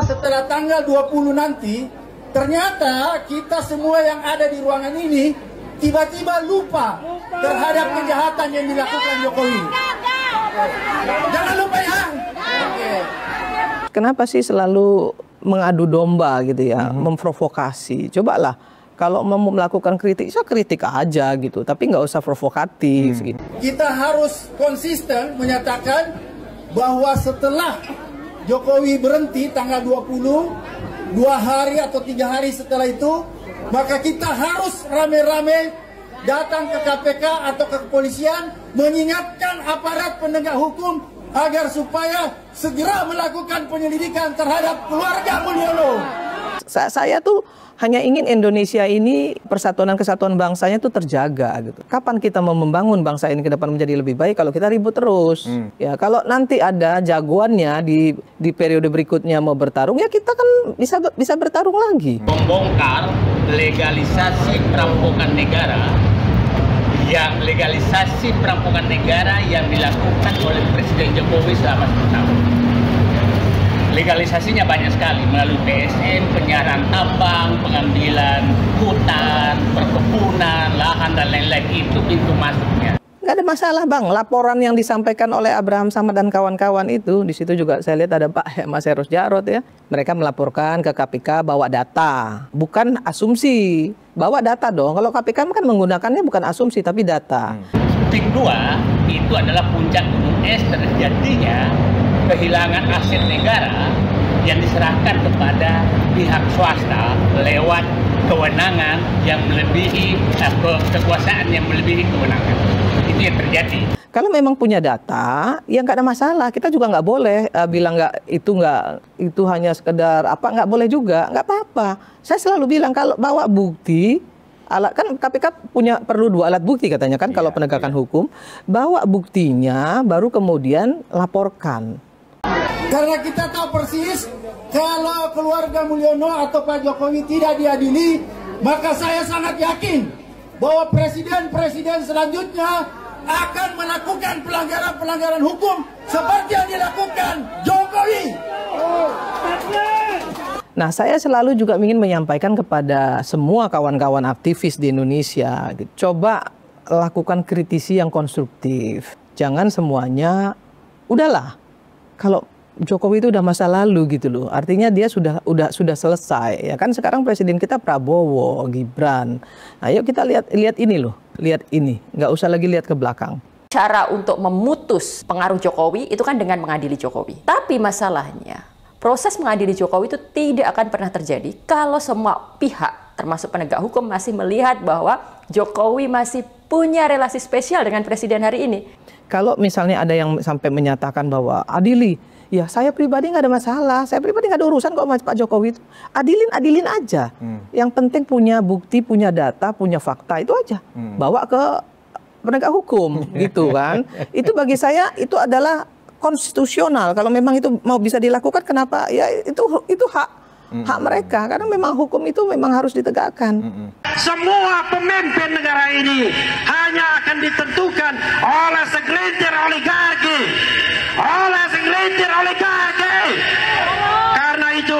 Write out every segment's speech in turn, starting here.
setelah tanggal 20 nanti, ternyata kita semua yang ada di ruangan ini tiba-tiba lupa terhadap kejahatan yang dilakukan Jokowi. Jangan lupa ya. Kenapa sih selalu mengadu domba gitu ya, memprovokasi? Cobalah kalau mau melakukan kritik, so kritik aja gitu, tapi nggak usah provokatif. Gitu. Kita harus konsisten menyatakan bahwa setelah Jokowi berhenti tanggal 20, 2 hari atau 3 hari setelah itu, maka kita harus rame-rame datang ke KPK atau ke kepolisian mengingatkan aparat penegak hukum agar supaya segera melakukan penyelidikan terhadap keluarga Mulyono. Saya tuh hanya ingin Indonesia ini persatuan dan kesatuan bangsanya tuh terjaga gitu. Kapan kita mau membangun bangsa ini ke depan menjadi lebih baik kalau kita ribut terus? Ya kalau nanti ada jagoannya di periode berikutnya mau bertarung, ya kita kan bisa bertarung lagi. Membongkar legalisasi perampokan negara yang dilakukan oleh Presiden Jokowi selama 10 tahun. Legalisasinya banyak sekali melalui PSN, penyiaran tambang, pengambilan hutan, perkebunan, lahan dan lain-lain, itu pintu masuknya. Nggak ada masalah bang, laporan yang disampaikan oleh Abraham Samad dan kawan-kawan itu, di situ juga saya lihat ada Pak Mas Eros Jarot ya. Mereka melaporkan ke KPK bawa data, bukan asumsi. Bawa data dong, kalau KPK kan menggunakannya bukan asumsi tapi data. Titik 2 itu adalah puncak gunung es terjadinya kehilangan aset negara yang diserahkan kepada pihak swasta lewat kewenangan yang melebihi kekuasaan yang melebihi kewenangan. Itu yang terjadi. Kalau memang punya data, ya nggak ada masalah. Kita juga nggak boleh bilang itu hanya sekedar nggak boleh juga, nggak apa-apa. Saya selalu bilang kalau bawa bukti, kan KPK perlu 2 alat bukti katanya kan kalau penegakan hukum, bawa buktinya baru kemudian laporkan. Karena kita tahu persis kalau keluarga Mulyono atau Pak Jokowi tidak diadili, maka saya sangat yakin bahwa presiden-presiden selanjutnya akan melakukan pelanggaran-pelanggaran hukum seperti yang dilakukan Jokowi. Nah, saya selalu juga ingin menyampaikan kepada semua kawan-kawan aktivis di Indonesia, coba lakukan kritisi yang konstruktif. Jangan semuanya, udahlah. Kalau Jokowi itu udah masa lalu gitu loh. Artinya dia sudah selesai. Ya kan sekarang presiden kita Prabowo, Gibran. Nah, yuk kita lihat ini loh. Lihat ini. Nggak usah lagi lihat ke belakang. Cara untuk memutus pengaruh Jokowi itu kan dengan mengadili Jokowi. Tapi masalahnya, proses mengadili Jokowi itu tidak akan pernah terjadi kalau semua pihak, termasuk penegak hukum, masih melihat bahwa Jokowi masih punya relasi spesial dengan presiden hari ini. Kalau misalnya ada yang sampai menyatakan bahwa adili, ya saya pribadi nggak ada masalah. Saya pribadi nggak ada urusan kok sama Pak Jokowi itu. Adilin aja. Yang penting punya bukti, punya data, punya fakta, itu aja. Bawa ke penegak hukum gitu kan. Itu bagi saya itu adalah konstitusional. Kalau memang itu mau bisa dilakukan, kenapa? Ya itu hak mereka. Karena memang hukum itu memang harus ditegakkan. Semua pemimpin negara ini hanya akan ditentukan oleh segelintir oligarki. Karena itu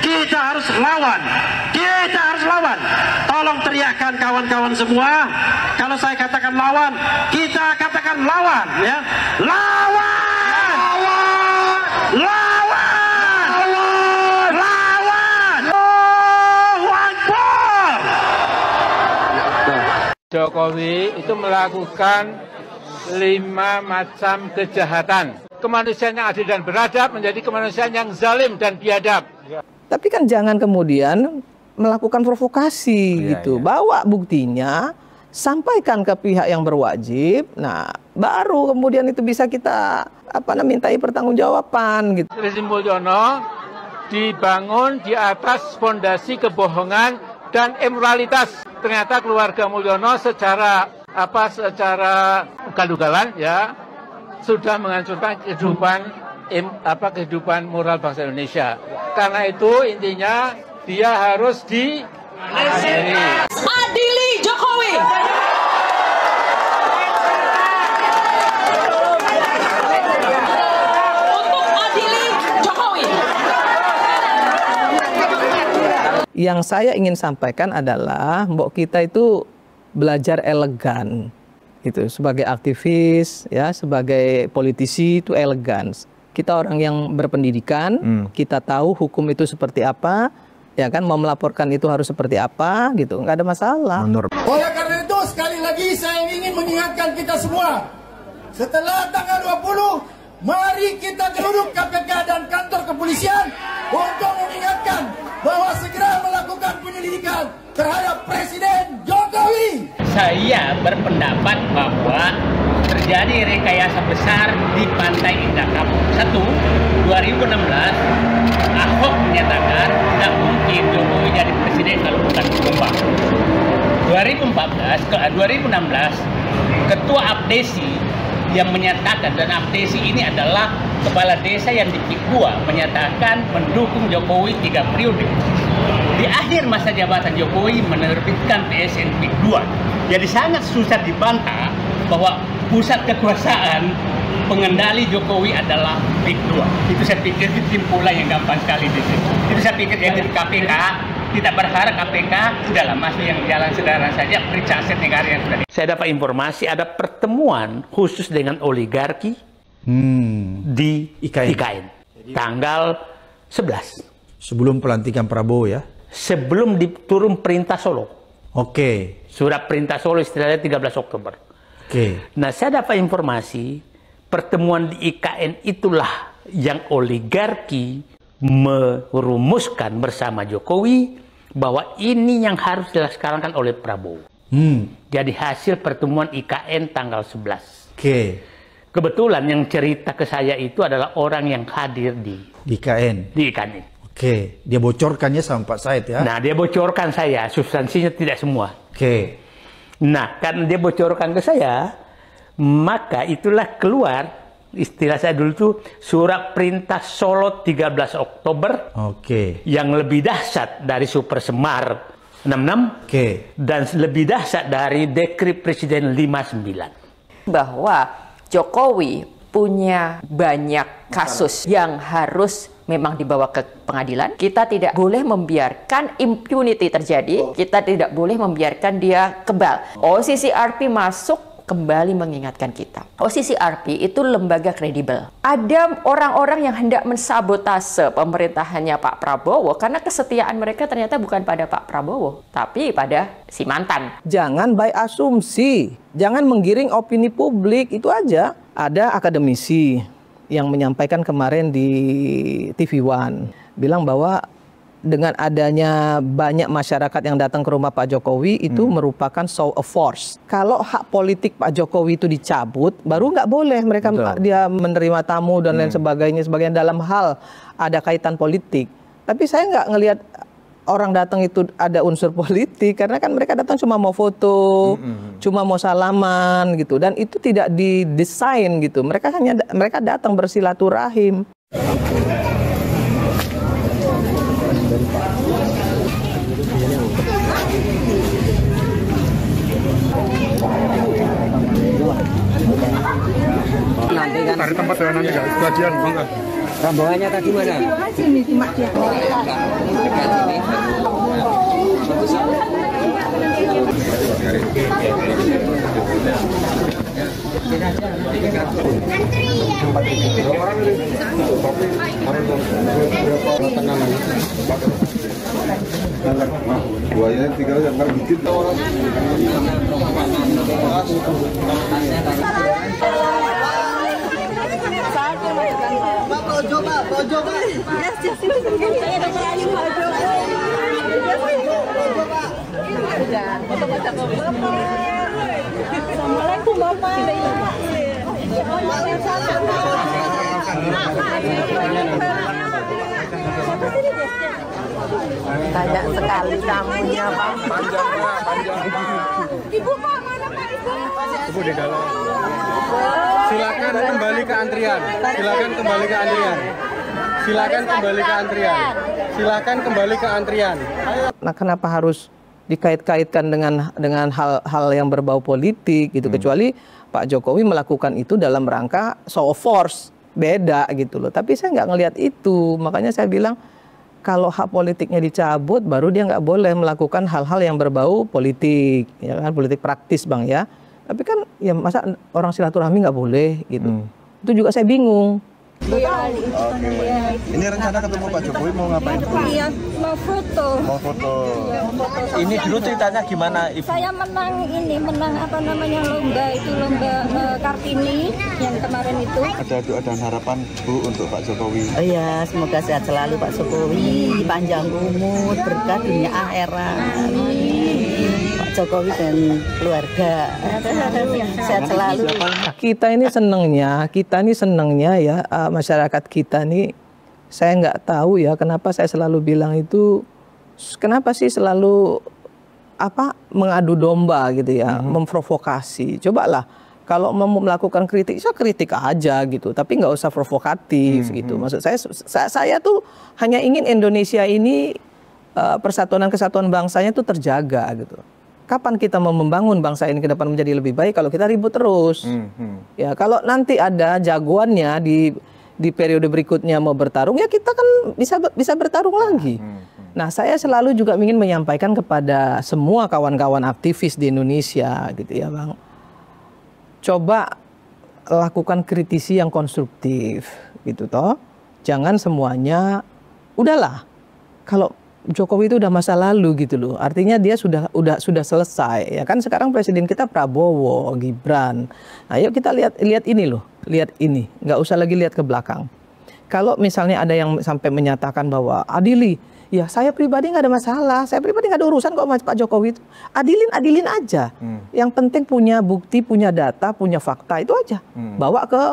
kita harus lawan. Tolong teriakkan kawan-kawan semua. Kalau saya katakan lawan, kita katakan lawan ya. Jokowi itu melakukan 5 macam kejahatan. Kemanusiaan yang adil dan beradab menjadi kemanusiaan yang zalim dan biadab. Tapi kan jangan kemudian melakukan provokasi gitu. Bawa buktinya, sampaikan ke pihak yang berwajib. Nah, baru kemudian itu bisa kita mintai pertanggungjawaban gitu. Presiden Mulyono dibangun di atas fondasi kebohongan dan immoralitas. Ternyata keluarga Mulyono secara ugal-ugalan ya sudah menghancurkan kehidupan moral bangsa Indonesia. Karena itu intinya dia harus adili Jokowi. Untuk adili Jokowi. Yang saya ingin sampaikan adalah mbok kita itu belajar elegan. Gitu, sebagai aktivis, ya, sebagai politisi itu elegan. Kita orang yang berpendidikan, kita tahu hukum itu seperti apa, ya kan, mau melaporkan itu harus seperti apa, gitu, nggak ada masalah. Oleh karena itu sekali lagi saya ingin mengingatkan kita semua, setelah tanggal 20, mari kita duduk KPK dan kantor kepolisian untuk mengingatkan bahwa segera melakukan penyelidikan terhadap Presiden Jokowi. Saya berpendapat bahwa terjadi rekayasa besar di Pantai Indah Kapuk. 2016 Ahok menyatakan tidak mungkin Jokowi jadi presiden kalau bukan Jombang. 2016 Ketua Abdesi yang menyatakan, dan Abdesi ini adalah kepala desa yang di Pikua, menyatakan mendukung Jokowi 3 periode. Di akhir masa jabatan Jokowi menerbitkan PSN Pik 2. Jadi sangat susah dibantah bahwa pusat kekuasaan pengendali Jokowi adalah Pik 2. Itu saya pikir kesimpulan yang gampang sekali di situ. Itu saya pikir yang di KPK, kita berharap KPK udahlah masuk yang jalan sederhana saja, periksa aset negara yang sudah. Saya dapat informasi ada pertemuan khusus dengan oligarki di IKN. Tanggal 11. Sebelum pelantikan Prabowo ya? Sebelum diturun perintah Solo. Oke. Surat perintah Solo istilahnya 13 Oktober. Oke. Nah, saya dapat informasi pertemuan di IKN itulah yang oligarki merumuskan bersama Jokowi bahwa ini yang harus dilaksanakan oleh Prabowo. Jadi hasil pertemuan IKN tanggal 11. Oke. Kebetulan yang cerita ke saya itu adalah orang yang hadir di IKN. Di IKN. Oke, dia bocorkannya sama Pak Said ya? Nah, dia bocorkan saya, substansinya tidak semua. Oke. Nah, karena dia bocorkan ke saya, maka itulah keluar, istilah saya dulu itu, surat perintah Solo 13 Oktober. Oke. Yang lebih dahsyat dari Super Semar 66. Oke. Dan lebih dahsyat dari Dekret Presiden 59. Bahwa Jokowi punya banyak kasus yang harus memang dibawa ke pengadilan. Kita tidak boleh membiarkan impunity terjadi. Kita tidak boleh membiarkan dia kebal. OCCRP masuk kembali mengingatkan kita. OCCRP itu lembaga kredibel. Ada orang-orang yang hendak mensabotase pemerintahannya Pak Prabowo karena kesetiaan mereka ternyata bukan pada Pak Prabowo, tapi pada si mantan. Jangan by asumsi, jangan menggiring opini publik, itu aja. Ada akademisi yang menyampaikan kemarin di TV One, bilang bahwa dengan adanya banyak masyarakat yang datang ke rumah Pak Jokowi itu merupakan show of force. Kalau hak politik Pak Jokowi itu dicabut, baru nggak boleh mereka dia menerima tamu dan lain sebagainya dalam hal ada kaitan politik. Tapi saya nggak ngelihat orang datang itu ada unsur politik, karena kan mereka datang cuma mau foto, cuma mau salaman gitu, dan itu tidak didesain gitu. Mereka datang bersilaturahim. Nanti kan dari tempat saya nanti nggak gajian bang. Rombongannya tadi mana? Sini di Mak Dia. Buahnya tinggal yang dikit. Assalamualaikum Bapak. Banyak sekali tamunya, Pak. Ibu Pak, mana Pak Ibu? Ibu di dalam. Silakan kembali ke antrian. Silakan kembali ke antrian. Silakan kembali ke antrian. Silakan kembali ke antrian. Nah, kenapa harus dikait-kaitkan dengan hal-hal yang berbau politik gitu? Kecuali Pak Jokowi melakukan itu dalam rangka show of force, beda gitu loh. Tapi saya nggak ngelihat itu, makanya saya bilang Kalau hak politiknya dicabut, baru dia nggak boleh melakukan hal-hal yang berbau politik, ya kan, politik praktis Bang ya. Tapi kan ya masa orang silaturahmi nggak boleh gitu. Itu juga saya bingung. Ini rencana ketemu Pak Jokowi mau ngapain? Iya, mau foto. Mau foto. Ini dulu ceritanya gimana, Ibu? Saya menang apa namanya lomba Kartini yang kemarin itu. Ada doa dan harapan Bu untuk Pak Jokowi. Oh iya, semoga sehat selalu Pak Jokowi, panjang umur, berkah dunia akhirat. Pak Jokowi dan keluarga sehat selalu. Kita ini senengnya ya, masyarakat kita nih, saya nggak tahu ya kenapa saya selalu bilang itu, kenapa sih selalu mengadu domba gitu ya, memprovokasi. Cobalah kalau mau melakukan kritik, saya kritik aja gitu, tapi nggak usah provokatif gitu. Maksud saya tuh hanya ingin Indonesia ini persatuan dan kesatuan bangsanya itu terjaga gitu. Kapan kita mau membangun bangsa ini ke depan menjadi lebih baik kalau kita ribut terus? Ya kalau nanti ada jagoannya di periode berikutnya mau bertarung, ya kita kan bisa bertarung lagi. Nah, saya selalu juga ingin menyampaikan kepada semua kawan-kawan aktivis di Indonesia gitu ya, Bang. Coba lakukan kritisi yang konstruktif gitu toh. Jangan semuanya udahlah. Kalau Jokowi itu udah masa lalu gitu loh. Artinya dia sudah selesai. Ya kan sekarang presiden kita Prabowo, Gibran. Nah, yuk kita lihat ini loh. Lihat ini. Nggak usah lagi lihat ke belakang. Kalau misalnya ada yang sampai menyatakan bahwa adili, ya saya pribadi nggak ada masalah. Saya pribadi nggak ada urusan kok sama Pak Jokowi itu. Adilin aja. Yang penting punya bukti, punya data, punya fakta, itu aja. Bawa ke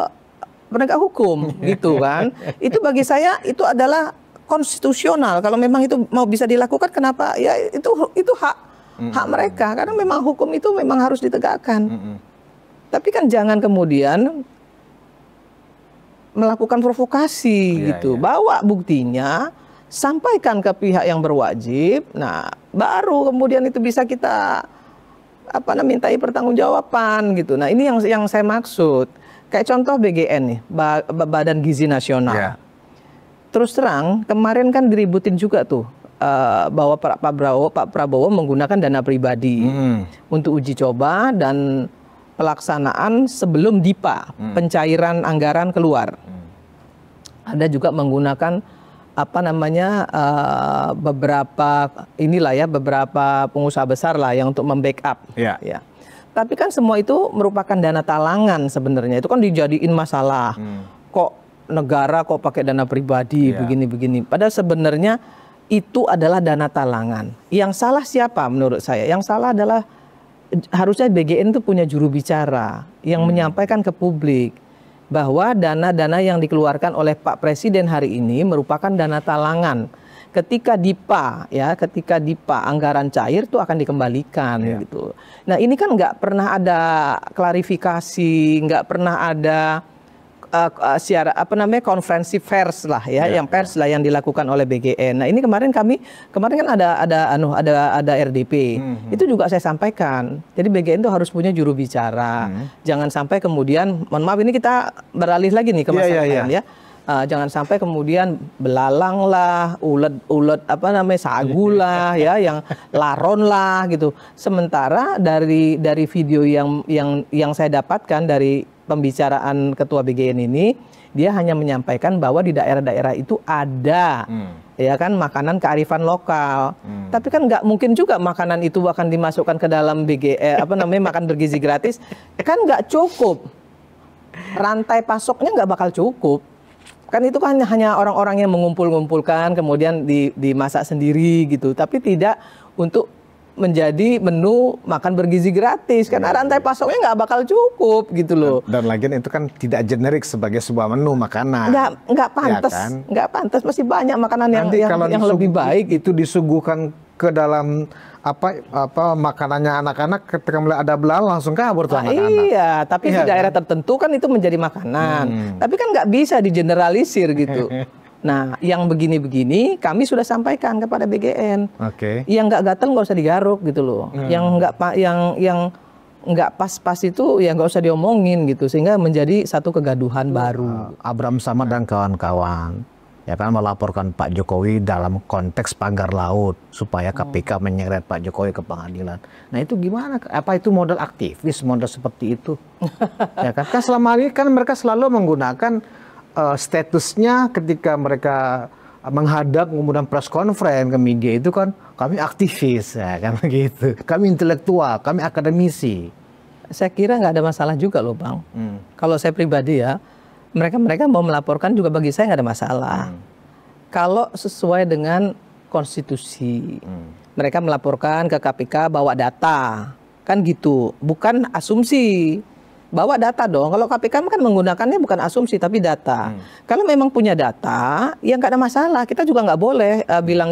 penegak hukum gitu kan. Itu bagi saya itu adalah konstitusional. Kalau memang itu mau bisa dilakukan, kenapa? Ya itu hak mereka, karena memang hukum itu memang harus ditegakkan. Tapi kan jangan kemudian melakukan provokasi gitu. Bawa buktinya, sampaikan ke pihak yang berwajib. Nah, baru kemudian itu bisa kita mintai pertanggungjawaban gitu. Nah, ini yang saya maksud. Kayak contoh BGN nih, Badan Gizi Nasional. Terus terang, kemarin kan diributin juga tuh bahwa Pak Prabowo menggunakan dana pribadi untuk uji coba dan pelaksanaan sebelum DIPA, pencairan anggaran keluar. Ada juga menggunakan beberapa pengusaha besar lah yang untuk membackup. Ya. Tapi kan semua itu merupakan dana talangan sebenarnya. Itu kan dijadiin masalah. Kok negara kok pakai dana pribadi begini-begini. Padahal sebenarnya itu adalah dana talangan. Yang salah siapa menurut saya? Yang salah adalah harusnya BGN itu punya juru bicara yang menyampaikan ke publik bahwa dana-dana yang dikeluarkan oleh Pak Presiden hari ini merupakan dana talangan. Ketika DIPA anggaran cair itu akan dikembalikan gitu. Nah, ini kan nggak pernah ada klarifikasi, nggak pernah ada konferensi pers lah ya, yang pers lah yang dilakukan oleh BGN. Nah, ini kemarin kan ada RDP. Itu juga saya sampaikan. Jadi BGN itu harus punya juru bicara. Jangan sampai kemudian, mohon maaf ini kita beralih lagi nih ke masalah lain ya. Jangan sampai kemudian belalang lah, ulet sagu lah ya, yang laron lah gitu. Sementara dari video yang saya dapatkan dari pembicaraan Ketua BGN ini, dia hanya menyampaikan bahwa di daerah-daerah itu ada ya kan makanan kearifan lokal. Tapi kan nggak mungkin juga makanan itu akan dimasukkan ke dalam makan bergizi gratis. Kan nggak cukup. Rantai pasoknya nggak bakal cukup. Kan itu kan hanya orang-orang yang mengumpul-ngumpulkan kemudian dimasak sendiri gitu. Tapi tidak untuk menjadi menu makan bergizi gratis, karena rantai pasoknya nggak bakal cukup gitu loh. Dan lagian itu kan tidak generik sebagai sebuah menu makanan. Nggak pantas, ya kan? Nggak pantas, masih banyak makanan yang lebih baik. Itu disuguhkan ke dalam makanannya anak-anak, ketika melihat ada belalang langsung kabur tuh anak-anak. Iya, tapi di daerah tertentu kan itu menjadi makanan. Tapi kan nggak bisa digeneralisir gitu. Nah, yang begini-begini kami sudah sampaikan kepada BGN. Yang nggak gatel nggak usah digaruk gitu loh. Yang nggak pas-pas itu ya nggak usah diomongin gitu, sehingga menjadi satu kegaduhan baru. Abraham Samad dan kawan-kawan, ya kan, melaporkan Pak Jokowi dalam konteks pagar laut supaya KPK menyeret Pak Jokowi ke pengadilan. Nah itu gimana? Apa itu modal aktivis, modal seperti itu? Ya kan? Kan selama ini kan mereka selalu menggunakan statusnya ketika mereka menghadap kemudian press conference ke media itu kan, kami aktivis, ya kan begitu. Kami intelektual, kami akademisi. Saya kira nggak ada masalah juga loh Bang. Kalau saya pribadi ya, mereka mau melaporkan juga bagi saya nggak ada masalah. Kalau sesuai dengan konstitusi, mereka melaporkan ke KPK bawa data, kan gitu, bukan asumsi. Bawa data dong. Kalau KPK kan menggunakannya bukan asumsi tapi data. Kalau memang punya data, ya nggak ada masalah. Kita juga nggak boleh bilang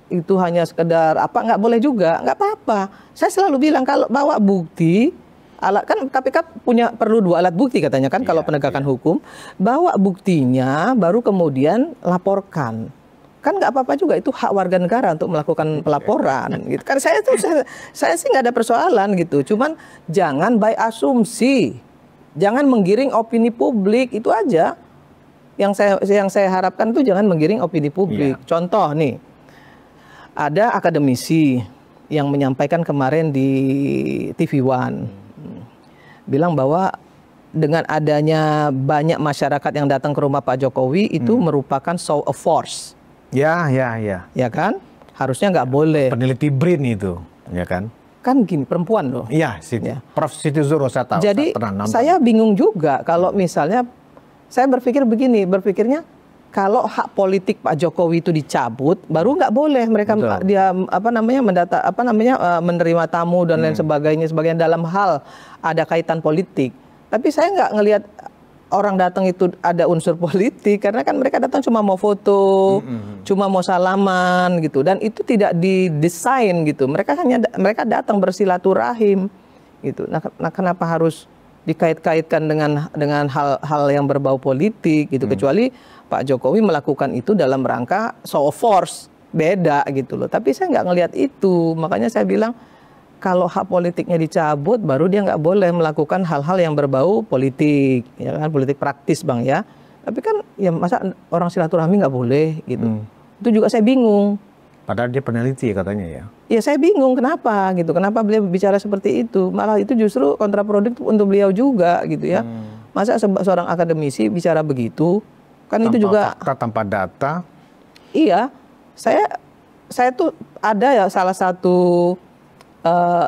itu hanya sekedar nggak boleh juga, nggak apa-apa. Saya selalu bilang kalau bawa bukti. Alat kan KPK perlu 2 alat bukti katanya kan kalau penegakan hukum, bawa buktinya baru kemudian laporkan. Kan nggak apa-apa juga, itu hak warga negara untuk melakukan pelaporan gitu. Kan saya sih nggak ada persoalan gitu. Cuman jangan by asumsi. Jangan menggiring opini publik, itu aja. Yang saya harapkan itu jangan menggiring opini publik. Contoh nih. Ada akademisi yang menyampaikan kemarin di TV One. Bilang bahwa dengan adanya banyak masyarakat yang datang ke rumah Pak Jokowi itu merupakan show of force. Ya. Ya kan? Harusnya nggak boleh. Peneliti BRIN itu, ya kan? Kan gini, perempuan loh. Iya, Prof. Siti Zuro saya tahu. Jadi saya bingung juga kalau misalnya saya berpikirnya kalau hak politik Pak Jokowi itu dicabut, baru nggak boleh mereka menerima tamu dan lain sebagainya dalam hal ada kaitan politik. Tapi saya nggak ngelihat orang datang itu ada unsur politik, karena kan mereka datang cuma mau foto, cuma mau salaman gitu, dan itu tidak didesain gitu. Mereka datang bersilaturahim gitu. Nah, kenapa harus dikait-kaitkan dengan hal-hal yang berbau politik gitu? Kecuali Pak Jokowi melakukan itu dalam rangka show of force, beda gitu loh. Tapi saya nggak ngelihat itu, makanya saya bilang kalau hak politiknya dicabut, baru dia nggak boleh melakukan hal-hal yang berbau politik, ya kan, politik praktis Bang ya. Tapi kan ya masa orang silaturahmi nggak boleh gitu. Itu juga saya bingung. Padahal dia peneliti katanya ya. Ya saya bingung kenapa gitu, kenapa beliau bicara seperti itu. Malah itu justru kontraproduktif untuk beliau juga gitu ya. Masa seorang akademisi bicara begitu, kan tanpa itu juga fakta, tanpa data. Iya, saya tuh ada ya salah satu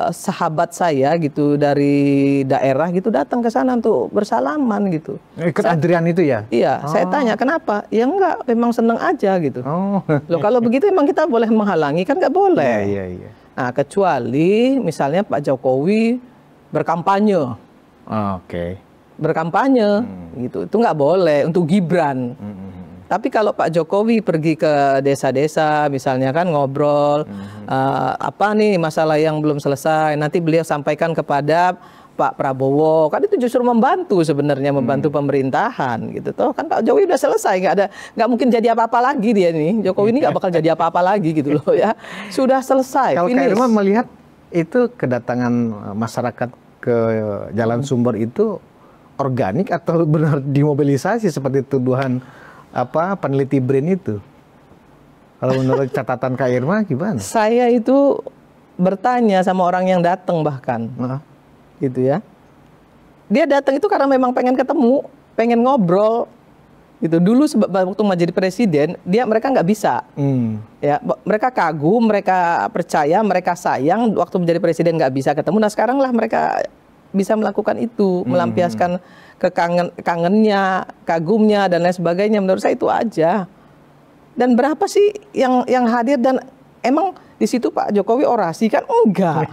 sahabat saya gitu dari daerah gitu datang ke sana untuk bersalaman gitu. Ikut antrian itu ya? Iya, saya tanya kenapa? Ya enggak, memang seneng aja gitu. Loh kalau begitu emang kita boleh menghalangi? Kan nggak boleh. Iya. Nah kecuali misalnya Pak Jokowi berkampanye. Berkampanye gitu, itu nggak boleh untuk Gibran. Tapi kalau Pak Jokowi pergi ke desa-desa misalnya kan ngobrol, apa nih masalah yang belum selesai, nanti beliau sampaikan kepada Pak Prabowo, kan itu justru membantu sebenarnya, membantu pemerintahan gitu. Toh kan Pak Jokowi udah selesai, nggak mungkin jadi apa-apa lagi dia nih. Jokowi ini nggak bakal jadi apa-apa lagi gitu loh ya. Sudah selesai. Kalau Kak Irma melihat itu kedatangan masyarakat ke Jalan Sumber itu organik atau benar dimobilisasi seperti tuduhan peneliti BRIN itu? Kalau menurut catatan Kak Irma gimana? Saya itu bertanya sama orang yang datang bahkan, gitu ya. Dia datang itu karena memang pengen ketemu, pengen ngobrol, gitu. Dulu waktu mau jadi presiden, mereka nggak bisa, ya. Mereka kagum, mereka percaya, mereka sayang. Waktu menjadi presiden nggak bisa ketemu. Nah sekarang lah mereka bisa melakukan itu, melampiaskan kangennya, kagumnya dan lain sebagainya. Menurut saya itu aja. Dan berapa sih yang hadir, dan emang di situ Pak Jokowi orasi kan enggak.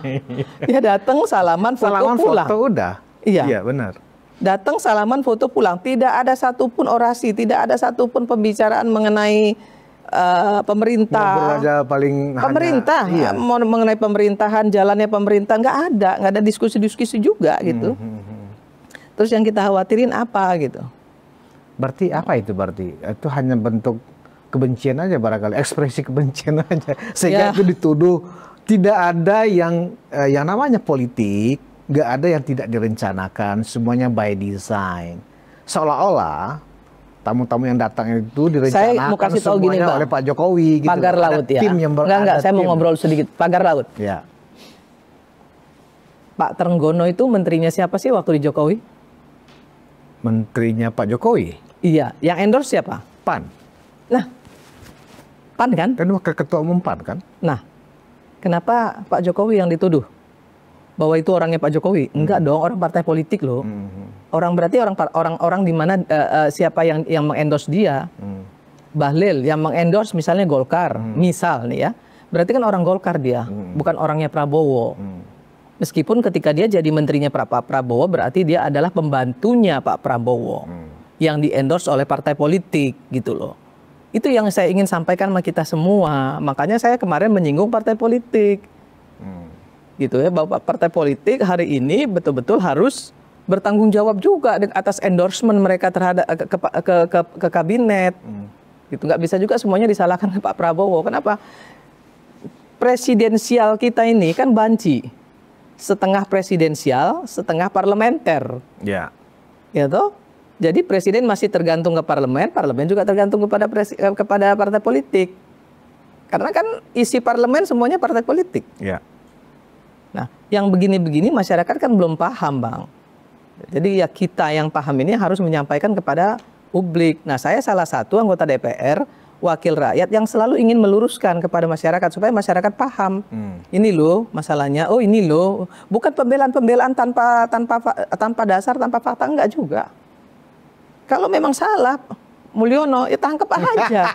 Dia datang salaman foto pulang. Foto udah. Iya, benar. Datang salaman foto pulang. Tidak ada satupun orasi, tidak ada satupun pembicaraan mengenai pemerintah. Pemerintah, iya. Mengenai pemerintahan, jalannya pemerintah nggak ada diskusi-diskusi juga gitu. Terus yang kita khawatirin apa gitu? Berarti apa itu berarti? Itu hanya bentuk kebencian aja barangkali, ekspresi kebencian aja. Sehingga itu dituduh tidak ada yang namanya politik, nggak ada yang tidak direncanakan, semuanya by design. Seolah-olah tamu-tamu yang datang itu direncanakan saya mau kasih tahu gini, Bang, oleh Pak Jokowi gitu. Pagar laut ya. Tim yang enggak, saya mau ngobrol sedikit. Pagar laut. Ya. Pak Trenggono itu menterinya siapa sih waktu di Jokowi? Menterinya Pak Jokowi? Iya, yang endorse siapa? PAN. Nah, PAN kan? Kan wakil ketua umum PAN kan? Nah, kenapa Pak Jokowi yang dituduh bahwa itu orangnya Pak Jokowi? Enggak dong, orang partai politik loh. Orang berarti orang di mana siapa yang mengendorse dia? Bahlil yang mengendorse misalnya Golkar, misal nih ya. Berarti kan orang Golkar dia, bukan orangnya Prabowo. Meskipun ketika dia jadi menterinya Pak Prabowo, berarti dia adalah pembantunya Pak Prabowo yang di-endorse oleh partai politik gitu loh. Itu yang saya ingin sampaikan sama kita semua. Makanya saya kemarin menyinggung partai politik. Gitu ya, bahwa partai politik hari ini betul-betul harus bertanggung jawab juga atas endorsement mereka terhadap ke kabinet. Gitu, nggak bisa juga semuanya disalahkan ke Pak Prabowo. Kenapa? Presidensial kita ini kan banci. Setengah presidensial, setengah parlementer. Ya. Ya toh? Jadi presiden masih tergantung ke parlemen, parlemen juga tergantung kepada partai politik. Karena kan isi parlemen semuanya partai politik. Ya. Nah, yang begini-begini masyarakat kan belum paham, Bang. Jadi ya kita yang paham ini harus menyampaikan kepada publik. Nah, saya salah satu anggota DPR, wakil rakyat yang selalu ingin meluruskan kepada masyarakat supaya masyarakat paham. Ini loh masalahnya. Oh, ini loh. Bukan pembelaan-pembelaan tanpa dasar, tanpa fakta, enggak juga. Kalau memang salah, Mulyono ya tangkap aja.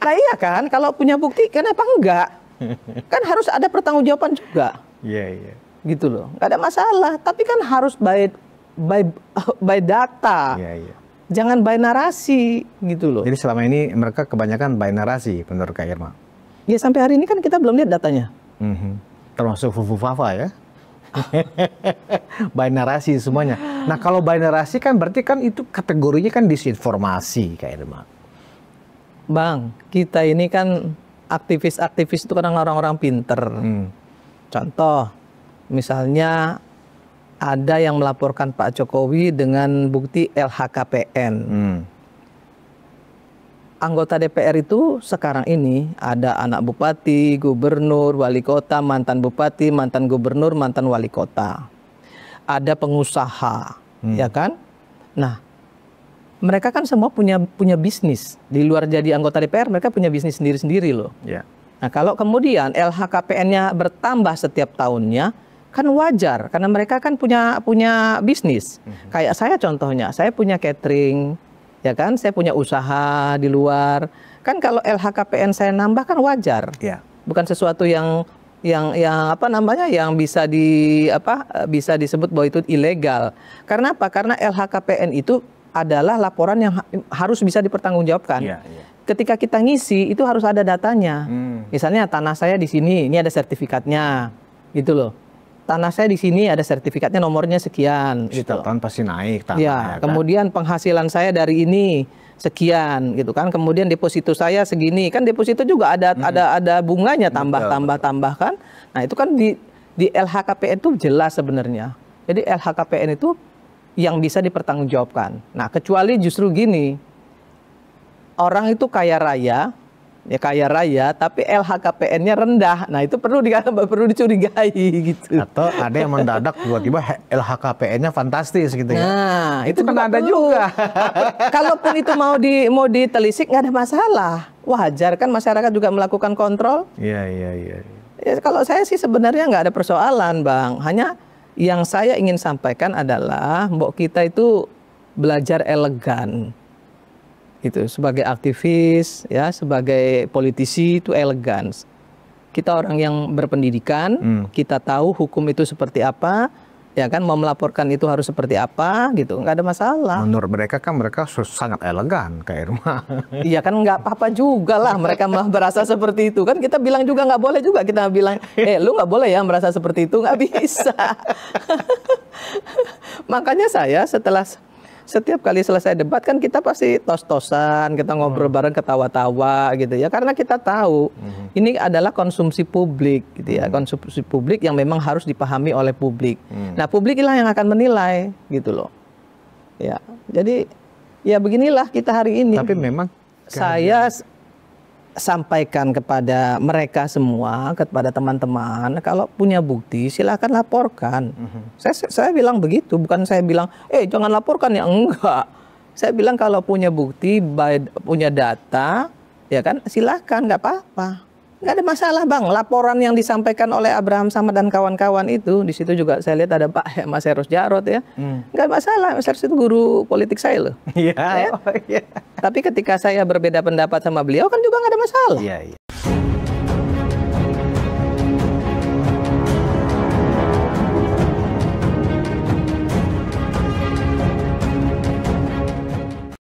Nah iya kan, kalau punya bukti kenapa enggak? Kan harus ada pertanggungjawaban juga. Iya, iya. Gitu loh. Enggak ada masalah, tapi kan harus by data. Iya, iya. Jangan by narasi gitu loh. Jadi selama ini mereka kebanyakan by narasi menurut Kak Irma. Ya sampai hari ini kan kita belum lihat datanya. Termasuk Fufu Fafa ya. By narasi semuanya. Nah kalau by narasi kan berarti kan itu kategorinya kan disinformasi Kak Irma. Bang, kita ini kan aktivis-aktivis itu kan orang-orang pinter. Contoh, misalnya ada yang melaporkan Pak Jokowi dengan bukti LHKPN. Anggota DPR itu sekarang ini ada anak bupati, gubernur, wali kota, mantan bupati, mantan gubernur, mantan wali kota. Ada pengusaha, ya kan? Nah, mereka kan semua punya bisnis. Di luar jadi anggota DPR, mereka punya bisnis sendiri-sendiri loh. Yeah. Nah, kalau kemudian LHKPN-nya bertambah setiap tahunnya, kan wajar karena mereka kan punya bisnis. Kayak saya contohnya, saya punya catering, ya kan? Saya punya usaha di luar. Kan kalau LHKPN saya nambah kan wajar. Yeah. Bukan sesuatu yang apa namanya yang bisa bisa disebut bahwa itu ilegal. Karena apa? Karena LHKPN itu adalah laporan yang harus bisa dipertanggungjawabkan. Yeah, yeah. Ketika kita ngisi itu harus ada datanya. Misalnya tanah saya di sini, ini ada sertifikatnya. Gitu loh. Tanah saya di sini ada sertifikatnya, nomornya sekian. Setiap tahun pasti naik tanah. Ya, Ya kan? kemudian penghasilan saya dari ini sekian, gitu kan. Kemudian deposito saya segini, kan deposito juga ada bunganya tambah kan. Nah itu kan di LHKPN itu jelas sebenarnya. Jadi LHKPN itu yang bisa dipertanggungjawabkan. Nah kecuali justru gini, orang itu kaya raya, tapi LHKPN-nya rendah. Nah itu perlu dicurigai gitu. Atau ada yang mendadak tiba-tiba LHKPN-nya fantastis gitu ya. Nah itu kan ada juga. Kalaupun itu mau ditelisik nggak ada masalah. Wajar kan masyarakat juga melakukan kontrol. Iya. Ya, kalau saya sih sebenarnya nggak ada persoalan, Bang. Hanya yang saya ingin sampaikan adalah mbok kita itu belajar elegan. Itu sebagai aktivis ya, sebagai politisi itu elegan. Kita orang yang berpendidikan, kita tahu hukum itu seperti apa, ya kan, mau melaporkan itu harus seperti apa gitu, nggak ada masalah. Menurut mereka kan mereka sangat elegan Kak Irma. Iya kan, nggak apa-apa juga lah mereka malah berasa seperti itu kan. Kita bilang juga nggak boleh juga, kita bilang lu nggak boleh ya merasa seperti itu, nggak bisa. Makanya saya setiap kali selesai debat kan kita pasti tos-tosan, kita ngobrol bareng, ketawa-tawa gitu ya. Karena kita tahu ini adalah konsumsi publik gitu ya. Konsumsi publik yang memang harus dipahami oleh publik. Nah publik lah yang akan menilai gitu loh. Ya, jadi Ya beginilah kita hari ini. Tapi memang saya sampaikan kepada mereka semua, kepada teman-teman, kalau punya bukti silakan laporkan. Saya bilang begitu, bukan saya bilang, jangan laporkan ya, enggak. Saya bilang kalau punya bukti, punya data, ya kan, silakan, nggak apa-apa. Nggak ada masalah bang, laporan yang disampaikan oleh Abraham Samad dan kawan-kawan itu, di situ juga saya lihat ada Pak Mas Eros Jarot ya, nggak masalah, Mas Eros itu guru politik saya loh. Iya. Tapi ketika saya berbeda pendapat sama beliau kan juga nggak ada masalah. Iya.